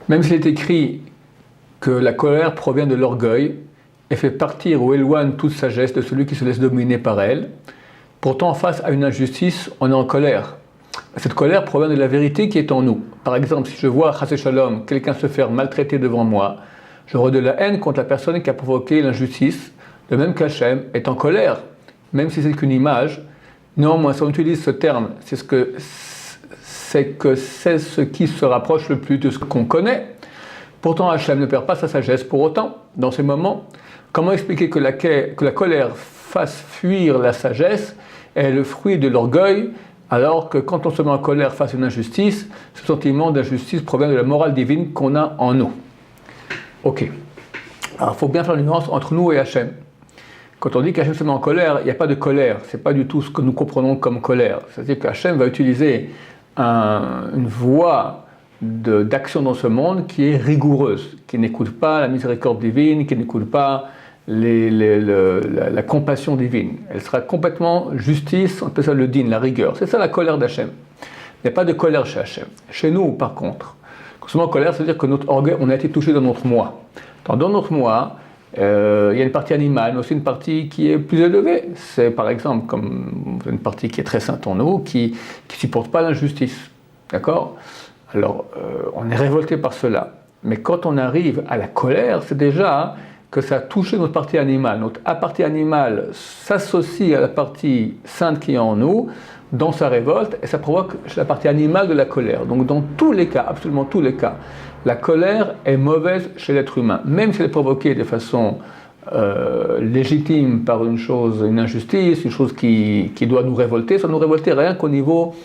Même s'il est écrit que la colère provient de l'orgueil et fait partir ou éloigne toute sagesse de celui qui se laisse dominer par elle, pourtant face à une injustice, on est en colère. Cette colère provient de la vérité qui est en nous. Par exemple, si je vois, Chasé Shalom, quelqu'un se faire maltraiter devant moi, j'aurai de la haine contre la personne qui a provoqué l'injustice, de même qu'Hachem est en colère, même si c'est qu'une image. Néanmoins, si on utilise ce terme, c'est ce qui se rapproche le plus de ce qu'on connaît. Pourtant, Hachem ne perd pas sa sagesse pour autant. Dans ces moments, comment expliquer que la colère fasse fuir la sagesse est le fruit de l'orgueil, alors que quand on se met en colère face à une injustice, ce sentiment d'injustice provient de la morale divine qu'on a en nous. Ok. Alors, il faut bien faire la nuance entre nous et Hachem. Quand on dit qu'Hachem se met en colère, il n'y a pas de colère. Ce n'est pas du tout ce que nous comprenons comme colère. C'est-à-dire qu'Hachem va utiliser une voie d'action dans ce monde qui est rigoureuse, qui n'écoute pas la miséricorde divine, qui n'écoute pas la compassion divine. Elle sera complètement justice, on appelle ça le din, la rigueur. C'est ça la colère d'Hachem. Il n'y a pas de colère chez Hachem. Chez nous, par contre, quand on se met en colère, c'est-à-dire que notre orgueil, on a été touché dans notre moi. Dans notre moi, il y a une partie animale, mais aussi une partie qui est plus élevée. C'est par exemple comme une partie qui est très sainte en nous, qui ne supporte pas l'injustice. D'accord ? Alors, on est révolté par cela. Mais quand on arrive à la colère, c'est déjà que ça a touché notre partie animale. Notre partie animale s'associe à la partie sainte qui est en nous, dans sa révolte, et ça provoque la partie animale de la colère. Donc dans tous les cas, absolument tous les cas, la colère est mauvaise chez l'être humain, même si elle est provoquée de façon légitime par une injustice, une chose qui doit nous révolter. Ça nous révolter rien qu'au niveau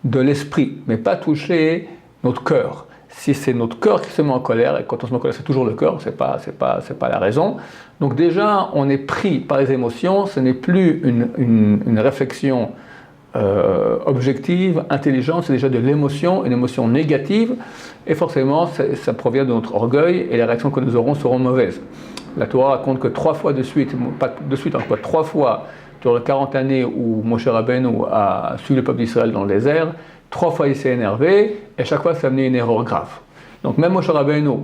de l'esprit, mais pas toucher notre cœur. Si c'est notre cœur qui se met en colère, et quand on se met en colère, c'est toujours le cœur, c'est pas la raison. Donc déjà, on est pris par les émotions, ce n'est plus une réflexion objective, intelligente, c'est déjà de l'émotion, une émotion négative, et forcément, ça provient de notre orgueil, et les réactions que nous aurons seront mauvaises. La Torah raconte que 3 fois de suite, pas de suite, en quoi 3 fois, durant les 40 années où Moshe Rabbeinu a suivi le peuple d'Israël dans le désert, 3 fois il s'est énervé, et chaque fois ça a amené une erreur grave. Donc même Moshe Rabbeinu,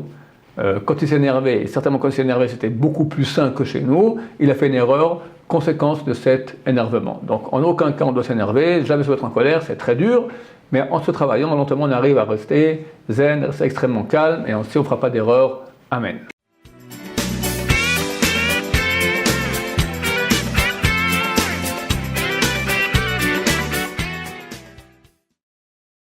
quand il s'est énervé, et certainement quand il s'est énervé c'était beaucoup plus sain que chez nous, il a fait une erreur, conséquence de cet énervement. Donc en aucun cas on doit s'énerver, jamais se mettre en colère, c'est très dur, mais en se travaillant lentement on arrive à rester zen, rester extrêmement calme, et ainsi on ne fera pas d'erreur. Amen.